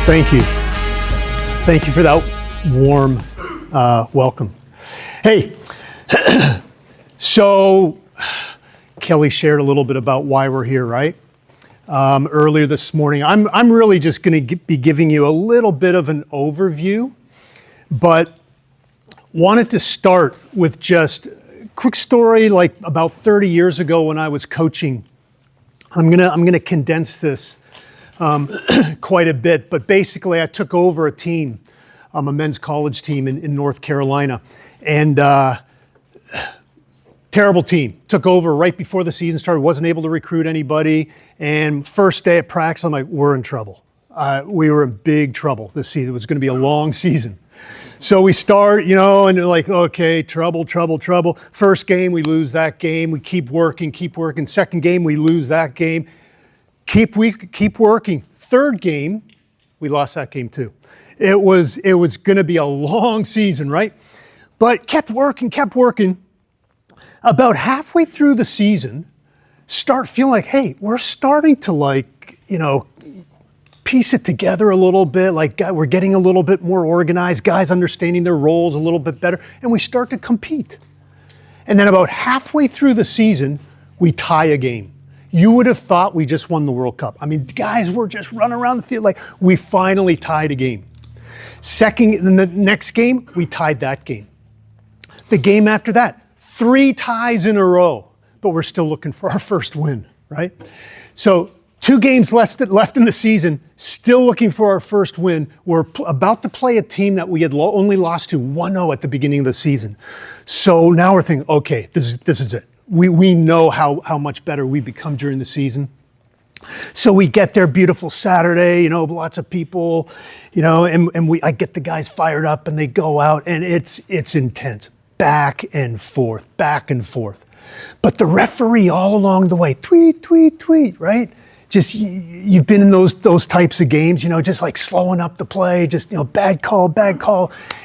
Thank you. Thank you for that warm welcome. Hey, so Kelly shared a little bit about why we're here, right? Earlier this morning. I'm really just going to be giving you a little bit of an overview, but wanted to start with just a quick story. Like about 30 years ago when I was coaching, I'm gonna condense this quite a bit, but basically I took over a team, a men's college team in North Carolina, and terrible team. Took over right before the season started, wasn't able to recruit anybody, and first day at practice, I'm like, we're in trouble. We were in big trouble this season. It was gonna be a long season. So we start, and they're like, okay, trouble. First game, we lose that game. We keep working. Second game, we lose that game. Keep working. Third game, we lost that game too. It was going to be a long season, right? But kept working. About halfway through the season, start feeling like, hey, we're starting to piece it together a little bit. Like we're getting a little bit more organized, guys understanding their roles a little bit better, and we start to compete. And then about halfway through the season, we tie a game. You would have thought we just won the World Cup. I mean, guys were just running around the field like we finally tied a game. The next game, we tied that game. The game after that, 3 ties in a row, but we're still looking for our first win, right? So 2 games left in the season, still looking for our first win. We're about to play a team that we had only lost to 1-0 at the beginning of the season. So now we're thinking, okay, this is it. We know how much better we become during the season. So we get there, beautiful Saturday, lots of people, and I get the guys fired up and they go out and it's intense, back and forth. But the referee all along the way, tweet, right? Just you've been in those types of games, just like slowing up the play, just bad call,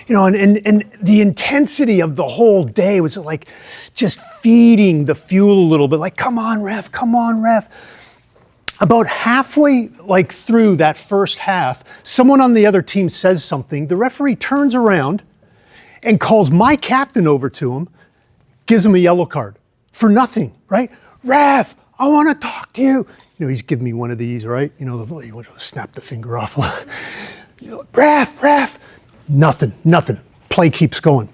and the intensity of the whole day was like just feeding the fuel a little bit, like come on ref. About halfway through that first half, someone on the other team says something. The referee turns around and calls my captain over to him, gives him a yellow card for nothing, right? Ref, I want to talk to you. He's giving me one of these, right? You want to snap the finger off. Ref. Nothing. Play keeps going.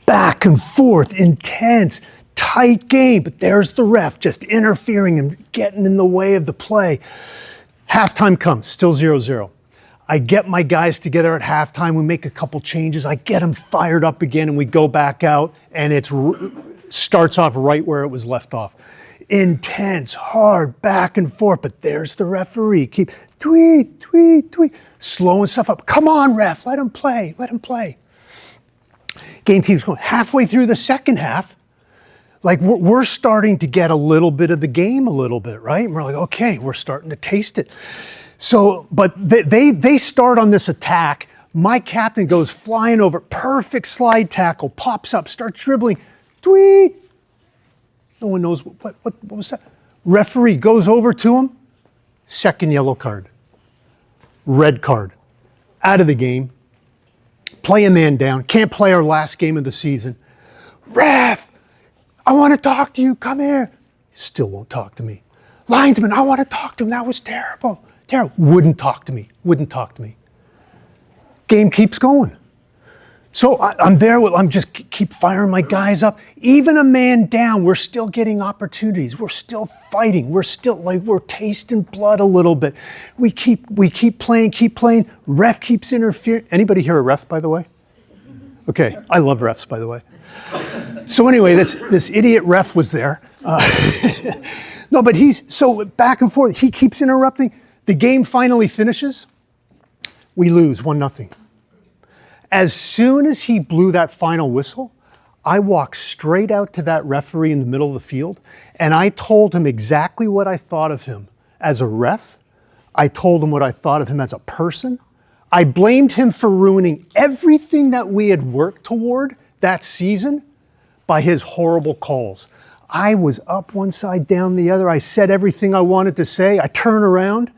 Back and forth, intense, tight game. But there's the ref just interfering and getting in the way of the play. Halftime comes, still 0-0. I get my guys together at halftime. We make a couple changes. I get them fired up again, and we go back out, and it starts off right where it was left off. Intense, hard, back and forth, but there's the referee. Keep tweet, slowing stuff up. Come on, ref, let him play. Game keeps going. Halfway through the second half, we're starting to get a little bit of the game a little bit, right? And we're like, okay, we're starting to taste it. So, but they start on this attack. My captain goes flying over, perfect slide tackle, pops up, starts dribbling, tweet. No one knows what was that. Referee goes over to him, second yellow card, red card, out of the game, play a man down, can't play our last game of the season. Ref, I want to talk to you, come here. Still won't talk to me. Linesman, I want to talk to him, that was terrible. Wouldn't talk to me. Game keeps going. So I'm there, I'm just keep firing my guys up. Even a man down, we're still getting opportunities. We're still fighting. We're still we're tasting blood a little bit. We keep playing. Ref keeps interfering. Anybody here a ref, by the way? Okay, I love refs, by the way. So anyway, this idiot ref was there. No, but so back and forth. He keeps interrupting. The game finally finishes. We lose 1-0. As soon as he blew that final whistle, I walked straight out to that referee in the middle of the field, and I told him exactly what I thought of him as a ref. I told him what I thought of him as a person. I blamed him for ruining everything that we had worked toward that season by his horrible calls. I was up one side, down the other. I said everything I wanted to say. I turn around,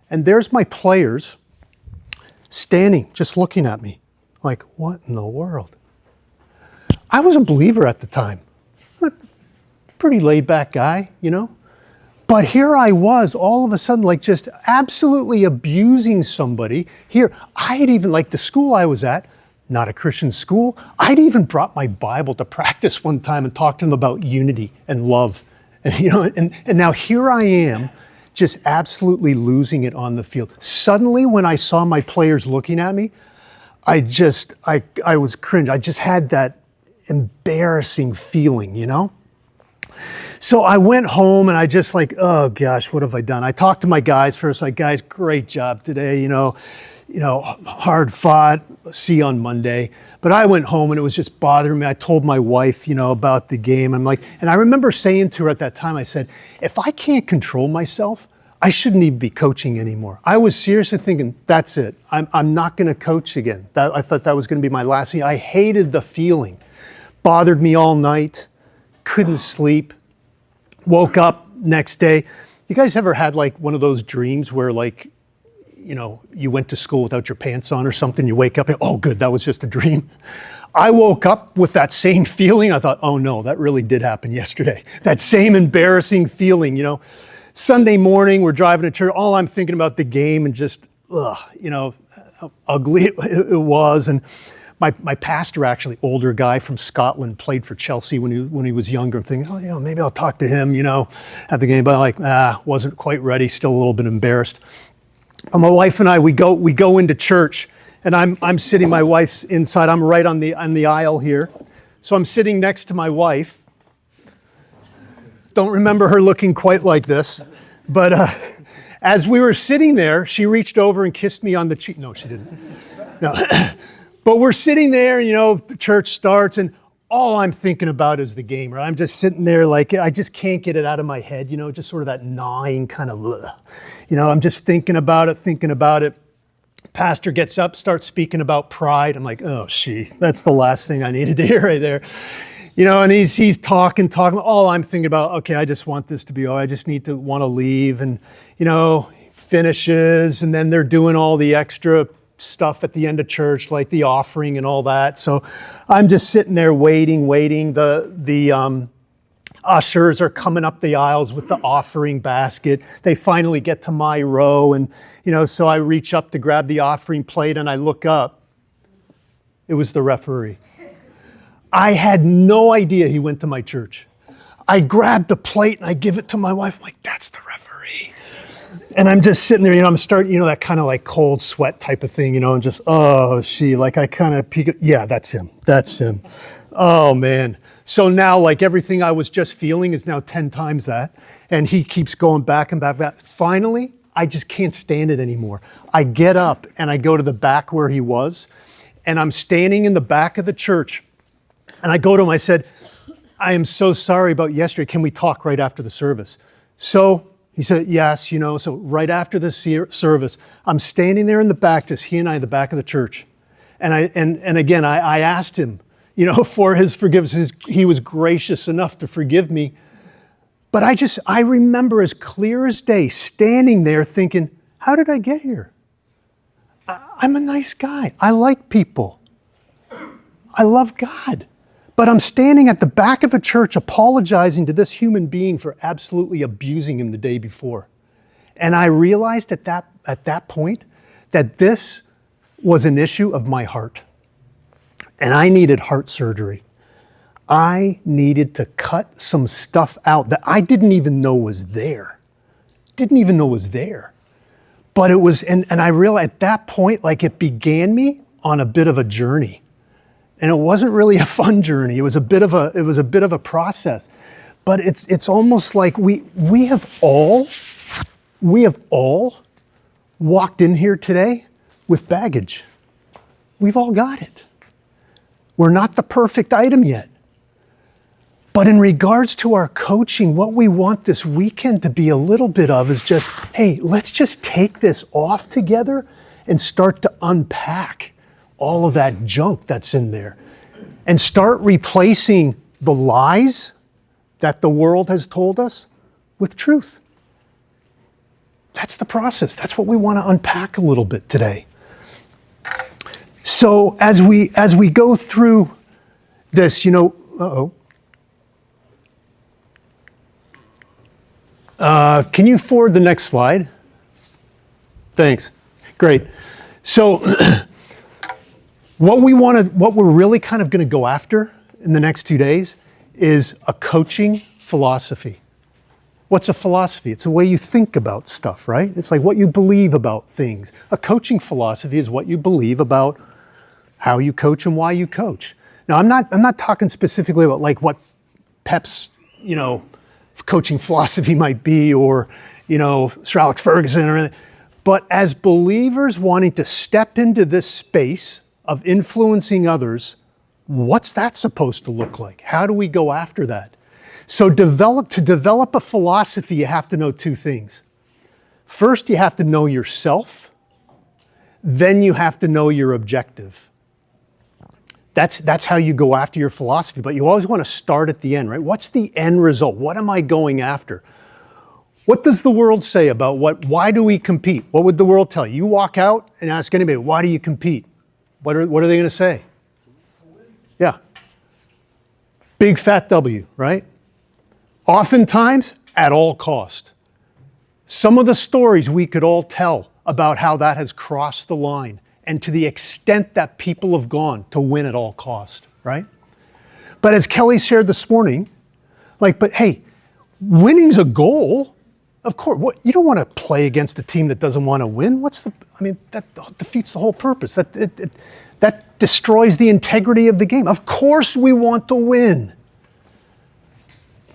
and there's my players standing, just looking at me. Like, what in the world? I was a believer at the time. A pretty laid back guy, you know? But here I was all of a sudden, like just absolutely abusing somebody. Here, I had even, like the school I was at, not a Christian school, I'd even brought my Bible to practice one time and talked to them about unity and love. And, you know, and now here I am, just absolutely losing it on the field. Suddenly, when I saw my players looking at me, I was cringe. I just had that embarrassing feeling, you know? So I went home and I just like, oh gosh, what have I done? I talked to my guys first, like, guys, great job today, you know, hard fought, see you on Monday. But I went home and it was just bothering me. I told my wife, you know, about the game. I'm like, and I remember saying to her at that time, I said, if I can't control myself, I shouldn't even be coaching anymore. I was seriously thinking, that's it. I'm not going to coach again. I thought that was going to be my last thing. I hated the feeling. Bothered me all night. Couldn't sleep. Woke up next day. You guys ever had like one of those dreams where like, you know, you went to school without your pants on or something, you wake up and, oh good, that was just a dream. I woke up with that same feeling. I thought, oh no, that really did happen yesterday. That same embarrassing feeling, you know. Sunday morning, we're driving to church, all I'm thinking about the game and just, you know, how ugly it was. And my pastor, actually, older guy from Scotland, played for Chelsea when he was younger. I'm thinking, oh, you know, maybe I'll talk to him, you know, at the game. But like, wasn't quite ready. Still a little bit embarrassed. And my wife and I, we go into church, and I'm sitting. My wife's inside. I'm right on the aisle here, so I'm sitting next to my wife. Don't remember her looking quite like this, but as we were sitting there, she reached over and kissed me on the cheek. No, she didn't. No. But we're sitting there, you know, the church starts, and all I'm thinking about is the game, right? I'm just sitting there like, I just can't get it out of my head, you know, just sort of that gnawing kind of, you know, I'm just thinking about it. Pastor gets up, starts speaking about pride. I'm like, oh, gee, that's the last thing I needed to hear right there. You know, and he's talking. All I'm thinking about, okay, I just want this to be over. I just want to leave. And, you know, finishes, and then they're doing all the extra stuff at the end of church, like the offering and all that. So I'm just sitting there waiting. The ushers are coming up the aisles with the offering basket. They finally get to my row, and you know, so I reach up to grab the offering plate, and I look up. It was the referee. I had no idea he went to my church. I grabbed the plate and I give it to my wife. I'm like, that's the referee. And I'm just sitting there, you know, I'm starting, you know, that kind of like cold sweat type of thing, you know, and just, oh, like I kind of peek, yeah, that's him. Oh man. So now like everything I was just feeling is now 10 times that. And he keeps going back and back. Finally, I just can't stand it anymore. I get up and I go to the back where he was, and I'm standing in the back of the church, and I go to him, I said, I am so sorry about yesterday. Can we talk right after the service? So he said, yes, you know, so right after the service, I'm standing there in the back, just he and I in the back of the church. And again, I asked him, you know, for his forgiveness. He was gracious enough to forgive me. But I remember as clear as day, standing there thinking, how did I get here? I'm a nice guy. I like people. I love God. But I'm standing at the back of a church apologizing to this human being for absolutely abusing him the day before. And I realized at that point that this was an issue of my heart. And I needed heart surgery. I needed to cut some stuff out that I didn't even know was there. But it was, and I realized at that point, like it began me on a bit of a journey. And it wasn't really a fun journey. It was a bit of a process. But it's almost like we have all walked in here today with baggage. We've all got it. We're not the perfect item yet. But in regards to our coaching, what we want this weekend to be a little bit of is just, hey, let's just take this off together and start to unpack all of that junk that's in there and start replacing the lies that the world has told us with truth. That's the process. That's what we want to unpack a little bit today. So as we go through this, can you forward the next slide? Thanks. Great. So what we're really kind of going to go after in the next 2 days is a coaching philosophy. What's a philosophy? It's a way you think about stuff, right? It's like what you believe about things. A coaching philosophy is what you believe about how you coach and why you coach. Now, I'm not talking specifically about like what Pep's, coaching philosophy might be, or, Sir Alex Ferguson or anything. But as believers wanting to step into this space of influencing others, what's that supposed to look like? How do we go after that? So to develop a philosophy, you have to know two things. First, you have to know yourself. Then you have to know your objective. That's how you go after your philosophy, but you always want to start at the end, right? What's the end result? What am I going after? What does the world say about why do we compete? What would the world tell you? You walk out and ask anybody, why do you compete? What are they going to say? Yeah. Big fat W, right? Oftentimes, at all cost. Some of the stories we could all tell about how that has crossed the line, and to the extent that people have gone to win at all cost, right? But as Kelly shared this morning, but hey, winning's a goal. Of course, you don't want to play against a team that doesn't want to win. That defeats the whole purpose. That destroys the integrity of the game. Of course we want to win.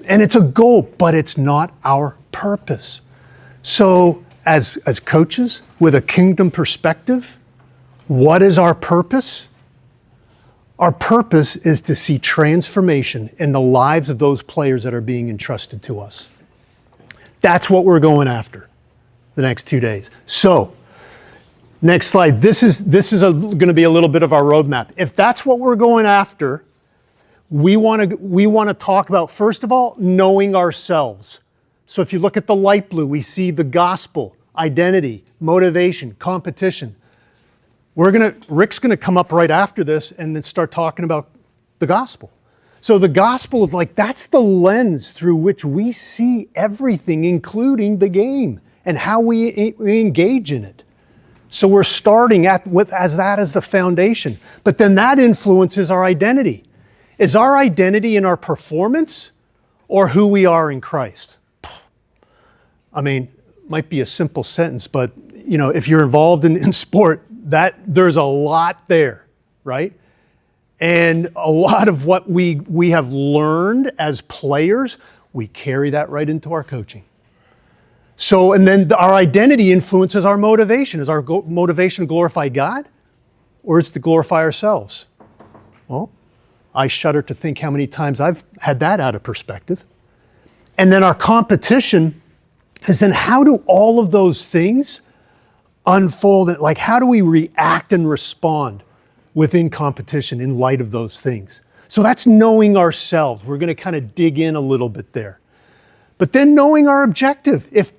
And it's a goal, but it's not our purpose. So as coaches with a kingdom perspective, what is our purpose? Our purpose is to see transformation in the lives of those players that are being entrusted to us. That's what we're going after the next 2 days. So, next slide. This is going to be a little bit of our roadmap. If that's what we're going after, we want to talk about, first of all, knowing ourselves. So if you look at the light blue, we see the gospel, identity, motivation, competition. Rick's going to come up right after this and then start talking about the gospel. So the gospel is that's the lens through which we see everything, including the game and how we engage in it. So we're starting as that as the foundation. But then that influences our identity. Is our identity in our performance or who we are in Christ? Might be a simple sentence, but if you're involved in sport, that there's a lot there, right? And a lot of what we have learned as players, we carry that right into our coaching. So, and then our identity influences our motivation. Is our motivation to glorify God, or is it to glorify ourselves? Well, I shudder to think how many times I've had that out of perspective. And then our competition is then how do all of those things unfold? How do we react and respond within competition in light of those things? So that's knowing ourselves. We're going to kind of dig in a little bit there. But then knowing our objective. If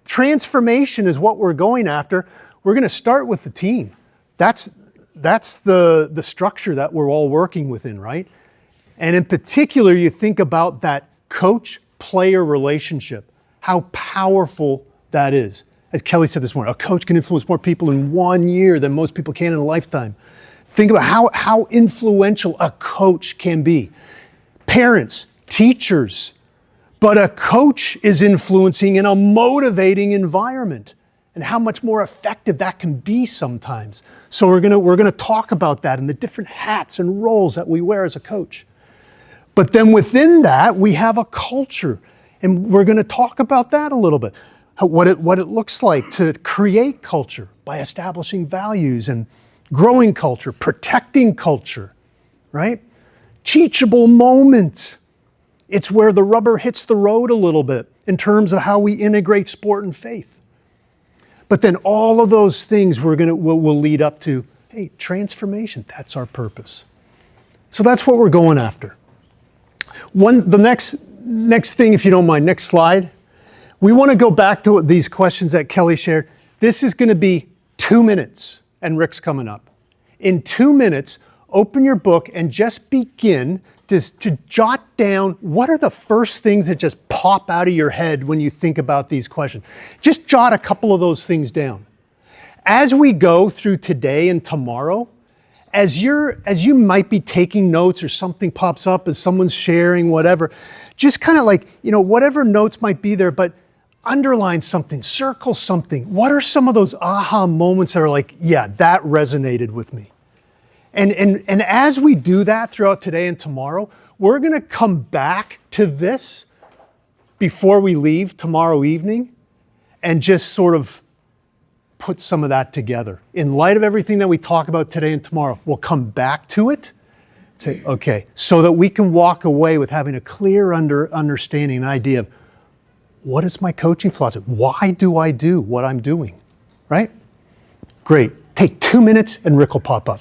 transformation is what we're going after, we're going to start with the team. That's the structure that we're all working within, right? And in particular, you think about that coach-player relationship, how powerful that is. As Kelly said this morning, a coach can influence more people in 1 year than most people can in a lifetime. Think about how influential a coach can be. Parents, teachers, but a coach is influencing in a motivating environment, and how much more effective that can be sometimes. So we're gonna talk about that and the different hats and roles that we wear as a coach. But then within that, we have a culture, and we're gonna talk about that a little bit. What it looks like to create culture by establishing values and growing culture, protecting culture, right? Teachable moments. It's where the rubber hits the road a little bit in terms of how we integrate sport and faith. But then all of those things will lead up to, hey, transformation. That's our purpose. So that's what we're going after. The next thing, if you don't mind, next slide. We want to go back to these questions that Kelly shared. This is going to be 2 minutes, and Rick's coming up. in 2 minutes, open your book and just begin to jot down what are the first things that just pop out of your head when you think about these questions. Just jot a couple of those things down. As we go through today and tomorrow, as you might be taking notes or something pops up as someone's sharing whatever, just kind of like, whatever notes might be there, but underline something, circle something. What are some of those aha moments that are like, yeah, that resonated with me? And as we do that throughout today and tomorrow, we're going to come back to this before we leave tomorrow evening and just sort of put some of that together. In light of everything that we talk about today and tomorrow, we'll come back to it, say, okay, so that we can walk away with having a clear understanding, an idea of what is my coaching philosophy? Why do I do what I'm doing, right? Great. Take 2 minutes and Rick will pop up.